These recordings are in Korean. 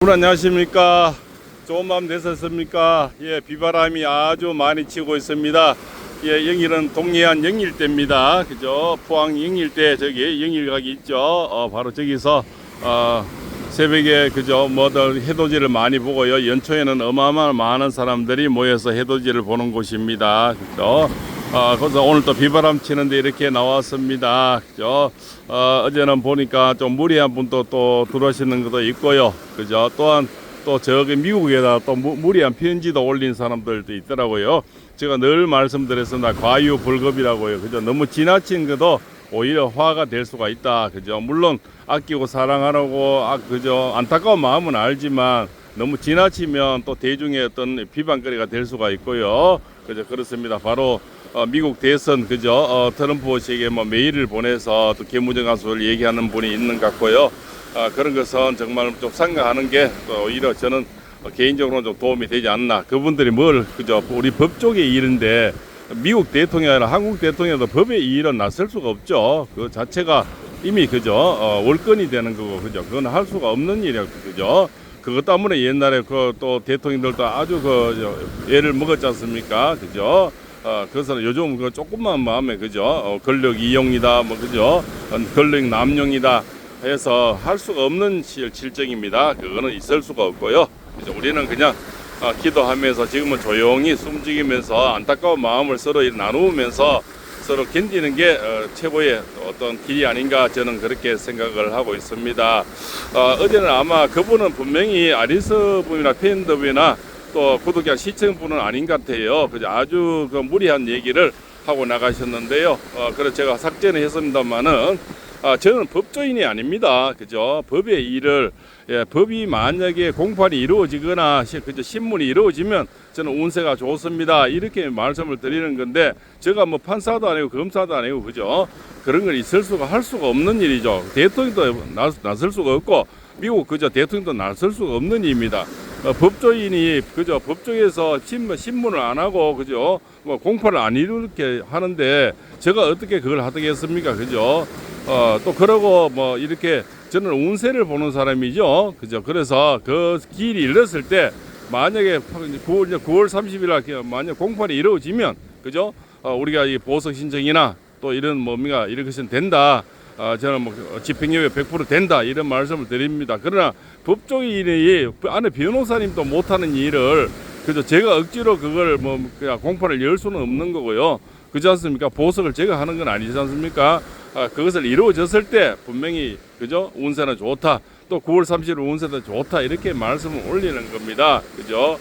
여러분 안녕하십니까. 좋은 밤 되셨습니까? 예, 비바람이 아주 많이 치고 있습니다. 예, 여기는 동해안 영일대입니다. 그죠? 포항 영일대 저기 영일각이 있죠. 바로 저기서 새벽에 그죠? 뭐들 해돋이를 많이 보고요. 연초에는 어마어마한 많은 사람들이 모여서 해돋이를 보는 곳입니다. 그죠? 그래서 오늘 또 비바람 치는데 이렇게 나왔습니다. 그죠? 어제는 보니까 좀 무리한 분도 또 들어오시는 것도 있고요. 그죠? 또한 또 저기 미국에다 또 무리한 편지도 올린 사람들도 있더라고요. 제가 늘 말씀드렸습니다. 과유불급이라고요. 그죠? 너무 지나친 것도 오히려 화가 될 수가 있다. 그죠? 물론 아끼고 사랑하라고 그죠? 안타까운 마음은 알지만 너무 지나치면 또 대중의 어떤 비방거리가 될 수가 있고요. 그죠? 그렇습니다. 바로 미국 대선 그죠? 트럼프에게 뭐 메일을 보내서 또 개무정 가수를 얘기하는 분이 있는 것 같고요. 그런 것은 정말 좀 상가하는 게 또 오히려 저는 개인적으로 좀 도움이 되지 않나. 그분들이 뭘 그죠? 우리 법 쪽의 일인데 미국 대통령이 아니라 한국 대통령도 법의 일은 나설 수가 없죠. 그 자체가 이미 그죠? 월권이 되는 거고 그죠? 그건 할 수가 없는 일이야 그죠? 그것 때문에 옛날에 그 또 대통령들도 아주 애를 먹었지 않습니까? 그죠? 그래서 요즘 그 조금만 마음에 그죠? 권력 이용이다, 뭐 그죠? 권력 남용이다 해서 할 수가 없는 실정입니다. 그거는 있을 수가 없고요. 그죠? 우리는 그냥 기도하면서 지금은 조용히 숨죽이면서 안타까운 마음을 서로 나누면서 서로 견디는 게 최고의 어떤 길이 아닌가 저는 그렇게 생각을 하고 있습니다. 어제는 아마 그분은 분명히 아리스 분이나 팬더분이나 또 구독자 시청분은 아닌 것 같아요. 그죠? 아주 그 무리한 얘기를 하고 나가셨는데요. 그래서 제가 삭제는 했습니다만은 저는 법조인이 아닙니다. 그죠? 법의 일을 법이 만약에 공판이 이루어지거나 그죠? 신문이 이루어지면 저는 운세가 좋습니다. 이렇게 말씀을 드리는 건데 제가 뭐 판사도 아니고 검사도 아니고 그죠? 그런 걸 있을 수가 할 수가 없는 일이죠. 대통령도 나설 수가 없고 미국 그죠? 대통령도 나설 수가 없는 일입니다. 법조인이 그죠? 법조에서 신문을 안 하고 그죠? 뭐 공판을 안 이루게 하는데 제가 어떻게 그걸 하겠습니까? 그죠? 또 그러고 뭐 이렇게 저는 운세를 보는 사람이죠. 그죠? 그래서 그 길이 잃었을 때 만약에 9월 30일 날 만약 공판이 이루어지면 그죠? 우리가 이 보석 신청이나 또 이런 뭡니까 이런 것은 된다. 저는 뭐 집행유예 100% 된다 이런 말씀을 드립니다. 그러나 법조인이 안에 변호사님도 못하는 일을 그죠? 제가 억지로 그걸 뭐 그냥 공판을 열 수는 없는 거고요. 그렇지 않습니까? 보석을 제가 하는 건 아니지 않습니까? 그것을 이루어졌을 때 분명히 그죠? 운세는 좋다. 또 9월 30일 운세도 좋다. 이렇게 말씀을 올리는 겁니다. 그죠?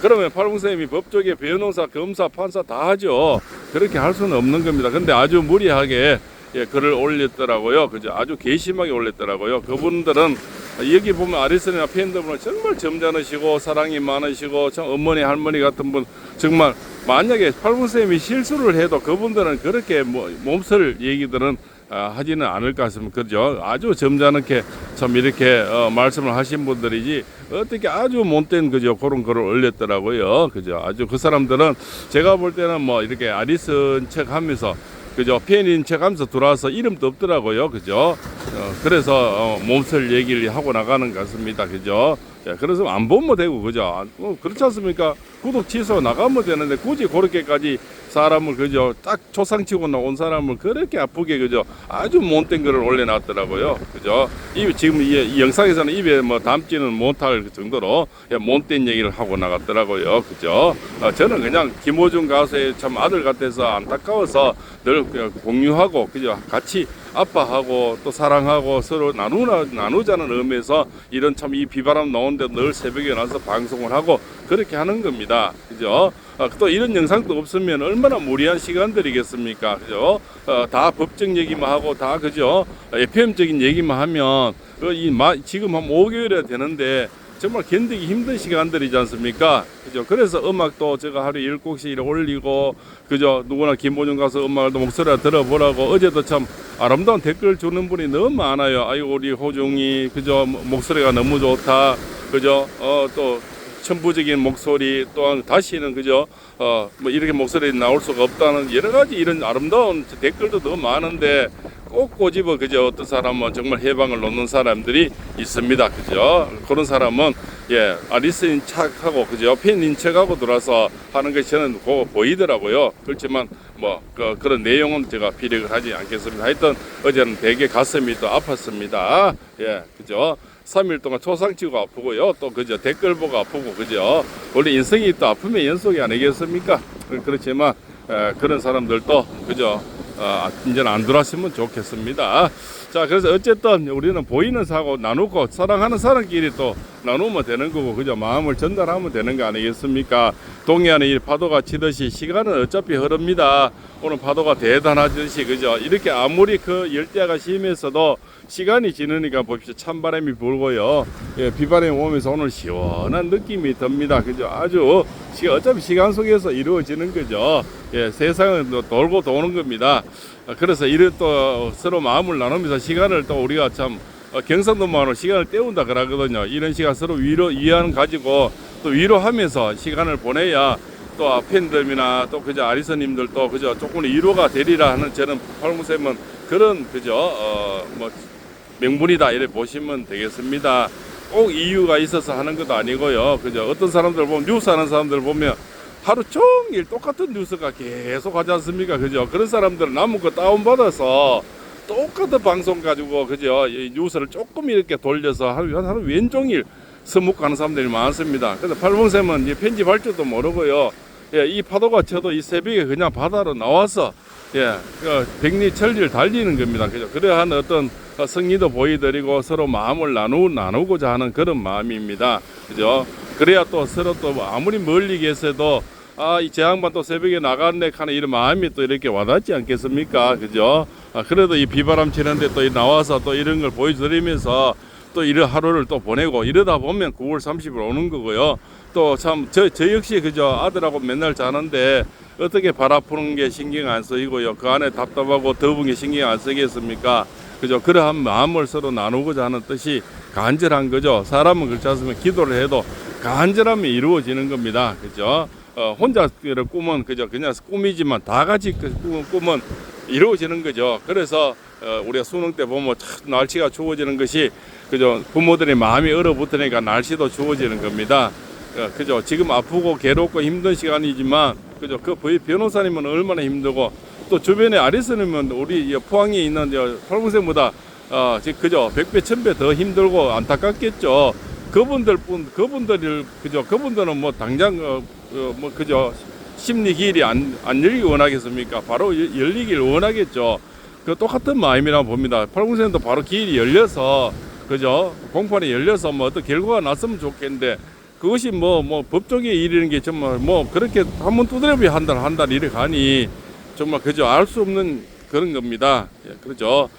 그러면 팔봉쌤이 법조계 변호사, 검사, 판사 다 하죠. 그렇게 할 수는 없는 겁니다. 근데 아주 무리하게 글을 올렸더라고요. 그죠? 아주 괘씸하게 올렸더라고요. 그분들은 여기 보면 아리스나 팬들은 정말 점잖으시고 사랑이 많으시고 참 어머니 할머니 같은 분 정말 만약에 팔봉쌤이 실수를 해도 그분들은 그렇게 뭐 몸살 얘기들은 하지는 않을 것 같습니다. 그죠? 아주 점잖게 참 이렇게 말씀을 하신 분들이지 어떻게 아주 못된 그죠? 그런 글을 올렸더라고요. 그죠? 아주 그 사람들은 제가 볼 때는 뭐 이렇게 아리슨 척 하면서 그죠? 팬인 척 하면서 들어와서 이름도 없더라고요. 그죠? 그래서 몸살 얘기를 하고 나가는 것 같습니다. 그죠? 그래서 안 보면 되고, 그죠? 그렇지 않습니까? 구독 취소 나가면 되는데 굳이 그렇게까지 사람을, 그죠? 딱 초상치고 나온 사람을 그렇게 아프게, 그죠? 아주 못된 글을 올려놨더라고요. 그죠? 지금 이 영상에서는 입에 뭐 담지는 못할 정도로 못된 얘기를 하고 나갔더라고요. 그죠? 저는 그냥 김호중 가수의 참 아들 같아서 안타까워서 늘 공유하고, 그죠? 같이 아빠하고 또 사랑하고 서로 나누자는 의미에서 이런 참 이 비바람 나오는데 늘 새벽에 나서 방송을 하고 그렇게 하는 겁니다. 그죠? 또 이런 영상도 없으면 얼마나 무리한 시간들이겠습니까? 그죠? 다 법적 얘기만 하고 다 그죠? FM적인 얘기만 하면 지금 한 5개월이 되는데 정말 견디기 힘든 시간들이지 않습니까? 그죠? 그래서 음악도 제가 하루에 7곡씩 올리고, 그죠? 누구나 김보중 가서 음악을 목소리를 들어보라고 어제도 참 아름다운 댓글 주는 분이 너무 많아요. 아이고, 우리 호중이, 그죠? 목소리가 너무 좋다. 그죠? 또 천부적인 목소리 또한 다시는 그죠 뭐 이렇게 목소리 나올 수가 없다는 여러 가지 이런 아름다운 댓글도 더 많은데 꼭 꼬집어 그죠 어떤 사람은 정말 해방을 놓는 사람들이 있습니다 그죠 그런 사람은 아리스인 척하고 그죠 팬인 척하고 들어와서 하는 것이 저는 보이더라고요. 그렇지만 뭐 그런 내용은 제가 피력을 하지 않겠습니다. 하여튼 어제는 되게 가슴이 또 아팠습니다. 그죠 3일 동안 초상치고 아프고요. 또 그죠 댓글 보고 아프고 그죠 원래 인생이 또 아픔의 연속이 아니겠습니까? 그렇지만 그런 사람들도 그죠 이제는 안 들어왔으면 좋겠습니다. 자 그래서 어쨌든 우리는 보이는 사고 나누고 사랑하는 사람끼리 또 나누면 되는 거고 그죠 마음을 전달하면 되는 거 아니겠습니까? 동해안에 이 파도가 치듯이 시간은 어차피 흐릅니다. 오늘 파도가 대단하듯이 그죠 이렇게 아무리 그 열대가 심했어도 시간이 지나니까 봅시다 찬바람이 불고요 비바람이 오면서 오늘 시원한 느낌이 듭니다 그죠 아주 어차피 시간 속에서 이루어지는 거죠 세상은 돌고 도는 겁니다. 그래서 이런 또 서로 마음을 나누면서 시간을 또 우리가 참 경상도만으로 시간을 때운다 그러거든요. 이런 시간 서로 위안 가지고 또 위로하면서 시간을 보내야 또 팬들이나 또 그저 아리서님들도 그저 조금 위로가 되리라 하는 저는 팔무쌤은 그런 그저 뭐 명분이다 이렇게 보시면 되겠습니다. 꼭 이유가 있어서 하는 것도 아니고요. 그저 어떤 사람들 보면 뉴스 하는 사람들 보면 하루 종일 똑같은 뉴스가 계속 하지 않습니까? 그죠? 그런 사람들은 남은 거 다운받아서 똑같은 방송 가지고 그죠? 이 뉴스를 조금 이렇게 돌려서 하루 왼종일 서묵하는 사람들이 많습니다. 그래서 팔봉쌤은 편집할 줄도 모르고요. 이 파도가 쳐도 이 새벽에 그냥 바다로 나와서 그 백리천리를 달리는 겁니다. 그죠? 그래야 하는 어떤 성의도 보여드리고 서로 마음을 나누고자 하는 그런 마음입니다. 그죠? 그래야 또 서로 또 아무리 멀리 계셔도 이 제양반 또 새벽에 나갔네 하는 이런 마음이 또 이렇게 와닿지 않겠습니까? 그죠? 그래도 이 비바람 치는데 또 나와서 또 이런 걸 보여드리면서 또 이런 하루를 또 보내고 이러다 보면 9월 30일 오는 거고요. 또 참 저 역시 그죠? 아들하고 맨날 자는데 어떻게 발 아프는 게 신경 안 쓰이고요. 그 안에 답답하고 더운 게 신경 안 쓰겠습니까? 그죠? 그러한 마음을 서로 나누고자 하는 뜻이 간절한 거죠. 사람은 그렇지 않습니까? 기도를 해도 간절하면 이루어지는 겁니다. 그죠? 혼자 꿈은 그죠? 그냥 꿈이지만 다 같이 그 꿈은 이루어지는 거죠. 그래서 우리가 수능 때 보면 참 날씨가 추워지는 것이 그죠? 부모들의 마음이 얼어붙으니까 날씨도 추워지는 겁니다. 그죠? 지금 아프고 괴롭고 힘든 시간이지만 그죠? 그 변호사님은 얼마나 힘들고 또 주변에 아리스님은 우리 포항에 있는 팔봉생보다 그죠? 100배 1000배 더 힘들고 안타깝겠죠. 그분들을 그죠? 그분들은 뭐 당장 뭐 그죠? 심리 길이 안 열리기 원하겠습니까? 바로 열리길 원하겠죠. 그 똑같은 마음이라고 봅니다. 팔봉생도 바로 길이 열려서 그죠? 공판이 열려서 뭐 어떤 결과가 났으면 좋겠는데 그것이 뭐 법조계의 일이라는 게 정말 뭐 그렇게 한번 두드려보면 한 달 이래 가니 정말 그죠? 알 수 없는 그런 겁니다. 그렇죠.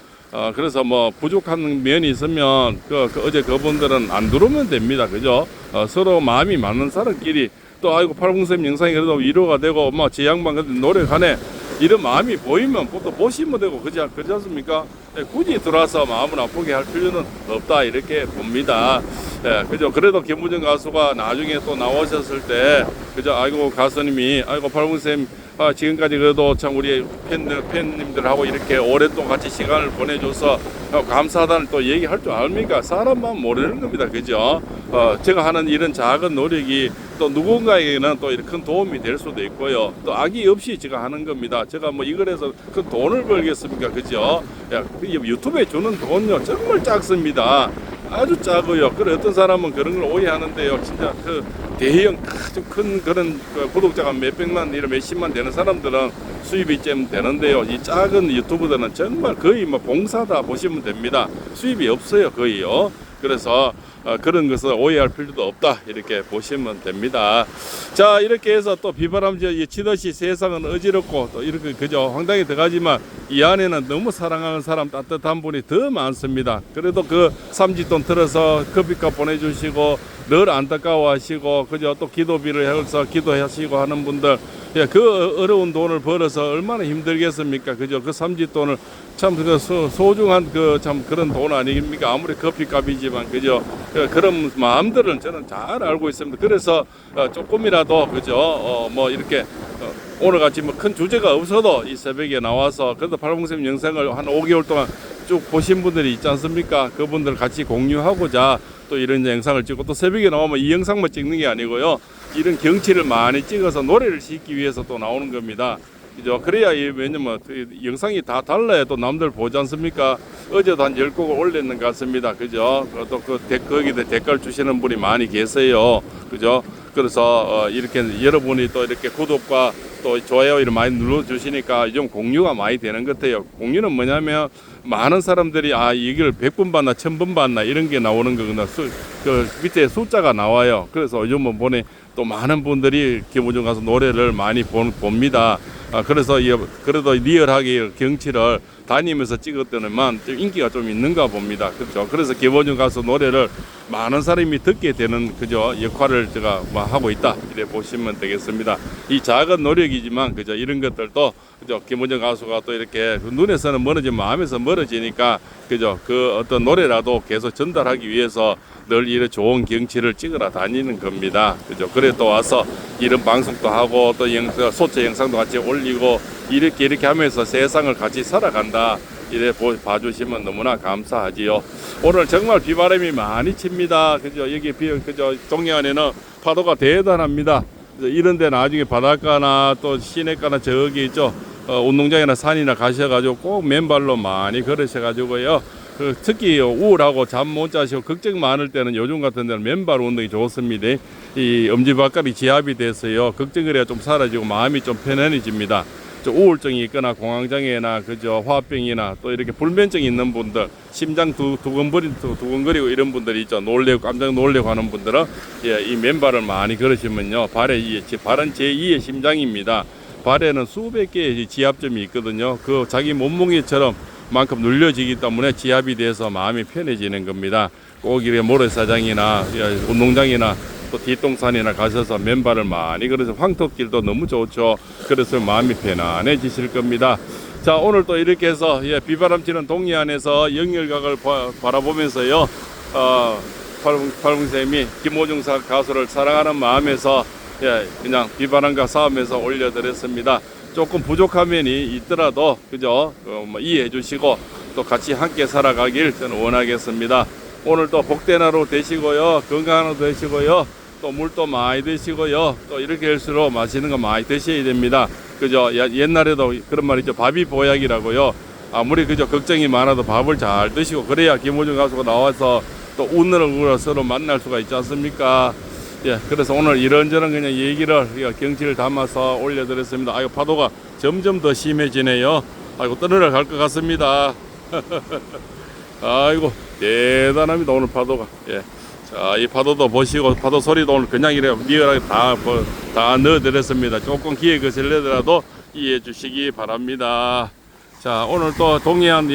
그래서 뭐 부족한 면이 있으면 어제 그분들은 안 들어오면 됩니다. 그죠? 서로 마음이 맞는 사람끼리 또 아이고 팔봉쌤 영상이 그래도 위로가 되고 뭐 제 양반 그래도 노력하네 이런 마음이 보이면 또 보시면 되고 그렇지 않습니까? 굳이 들어와서 마음을 아프게 할 필요는 없다 이렇게 봅니다. 그죠? 그래도 김부정 가수가 나중에 또 나오셨을 때 그죠? 아이고 가수님이 아이고 팔봉쌤 지금까지 그래도 참 우리 팬님들하고 이렇게 오랫동안 같이 시간을 보내줘서 감사하다는 또 얘기할 줄 압니까? 사람만 모르는 겁니다. 그죠? 제가 하는 이런 작은 노력이 또 누군가에게는 또 이렇게 큰 도움이 될 수도 있고요. 또 악의 없이 제가 하는 겁니다. 제가 뭐 이걸 해서 큰 돈을 벌겠습니까? 그죠? 유튜브에 주는 돈요 정말 작습니다. 아주 작아요. 그래 어떤 사람은 그런 걸 오해하는데요. 진짜 그 대형 아주 큰 그런 구독자가 몇백만 이런 몇십만 되는 사람들은 수입이 좀 되는데요. 이 작은 유튜브들은 정말 거의 뭐 봉사다 보시면 됩니다. 수입이 없어요 거의요. 그래서 그런 것을 오해할 필요도 없다 이렇게 보시면 됩니다. 자 이렇게 해서 또 비바람 치듯이 세상은 어지럽고 또 이렇게 그저 황당히 들어가지만 이 안에는 너무 사랑하는 사람 따뜻한 분이 더 많습니다. 그래도 그 삼짓돈 들어서 커피값 보내주시고 늘 안타까워하시고 그저 또 기도비를 해서 기도하시고 하는 분들 예, 그 어려운 돈을 벌어서 얼마나 힘들겠습니까? 그죠? 그 삼짓돈을 참 그 소중한 그 참 그런 돈 아닙니까? 아무리 커피값이지만 그죠? 그런 마음들은 저는 잘 알고 있습니다. 그래서 조금이라도 그죠? 뭐 이렇게 오늘 같이 뭐 큰 주제가 없어도 이 새벽에 나와서 그래도 팔봉쌤 영상을 한 5개월 동안 쭉 보신 분들이 있지 않습니까? 그분들 같이 공유하고자 또 이런 영상을 찍고 또 새벽에 나오면 이 영상만 찍는 게 아니고요. 이런 경치를 많이 찍어서 노래를 싣기 위해서 또 나오는 겁니다. 그죠? 그래야 왜냐면 영상이 다 달라야 또 남들 보지 않습니까? 어제도 한 10곡을 올렸는 것 같습니다. 그죠? 또 거기다 댓글 주시는 분이 많이 계세요. 그죠? 그래서 이렇게 여러분이 또 이렇게 구독과 또 좋아요를 많이 눌러주시니까 좀 공유가 많이 되는 것 같아요. 공유는 뭐냐면 많은 사람들이 이걸 100번 봤나 1000번 봤나 이런 게 나오는 거구나. 그 밑에 숫자가 나와요. 그래서 요즘은 보니 또 많은 분들이 김호중 가서 노래를 많이 봅니다. 그래서 그래도 리얼하게 경치를 다니면서 찍었더니만 인기가 좀 있는가 봅니다. 그렇죠. 그래서 김호중 가서 노래를 많은 사람이 듣게 되는 그죠 역할을 제가 뭐 하고 있다 이래 보시면 되겠습니다. 이 작은 노력이지만 그죠 이런 것들도 그죠 김호중 가수가 또 이렇게 눈에서는 멀어지면 마음에서 멀어지니까 그죠 그 어떤 노래라도 계속 전달하기 위해서 늘 이런 좋은 경치를 찍으러 다니는 겁니다. 그죠? 그래 또 와서 이런 방송도 하고 또 소체 영상도 같이 올리고 이렇게 하면서 세상을 같이 살아간다. 이래 봐주시면 너무나 감사하지요. 오늘 정말 비바람이 많이 칩니다. 그죠? 여기 그죠? 동해안에는 파도가 대단합니다. 이런데 나중에 바닷가나 또 시내가나 저기 있죠. 운동장이나 산이나 가셔가지고 꼭 맨발로 많이 걸으셔가지고요. 특히 우울하고 잠 못 자시고 걱정 많을 때는 요즘 같은 데는 맨발 운동이 좋습니다. 이 엄지발가락이 지압이 돼서요. 걱정을 해야 좀 사라지고 마음이 좀 편안해집니다. 우울증이 있거나 공황장애나 그죠 화병이나 또 이렇게 불면증이 있는 분들 심장 두근거리고 이런 분들이 있죠. 놀래고 깜짝 놀래고 하는 분들은 이 맨발을 많이 걸으시면요. 발은 제2의 심장입니다. 발에는 수백 개의 지압점이 있거든요. 그 자기 몸무게처럼 만큼 눌려지기 때문에 지압이 돼서 마음이 편해지는 겁니다. 꼭 이렇게 모래사장이나 운동장이나 또 뒷동산이나 가셔서 맨발을 많이 걸어서 황토길도 너무 좋죠. 그래서 마음이 편안해지실 겁니다. 자 오늘 또 이렇게 해서 비바람 치는 동해안에서 영열각을 바라보면서요 팔봉쌤이 김호중 가수를 사랑하는 마음에서 그냥 비바람과 싸우면서 올려드렸습니다. 조금 부족한 면이 있더라도 그죠 뭐 이해해 주시고 또 같이 함께 살아가길 저는 원하겠습니다. 오늘 또 복된 하루 되시고요 건강한 하루 되시고요 또 물도 많이 드시고요 또 이렇게 할수록 맛있는 거 많이 드셔야 됩니다. 그죠 옛날에도 그런 말 있죠. 밥이 보약이라고요. 아무리 그죠 걱정이 많아도 밥을 잘 드시고 그래야 김호중 가수가 나와서 또 웃는 얼굴로 서로 만날 수가 있지 않습니까? 그래서 오늘 이런저런 그냥 얘기를 경치를 담아서 올려드렸습니다. 아이고 파도가 점점 더 심해지네요. 아이고 떠내려 갈 것 같습니다. 아이고 대단합니다 오늘 파도가. 자, 이 파도도 보시고 파도 소리도 오늘 그냥 이래 리얼하게 다 넣어드렸습니다. 조금 기회 거슬리더라도 이해해 주시기 바랍니다. 자 오늘 또 동해안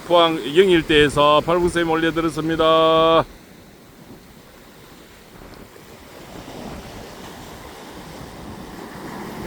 포항 영일대에서 팔봉쌤 올려드렸습니다.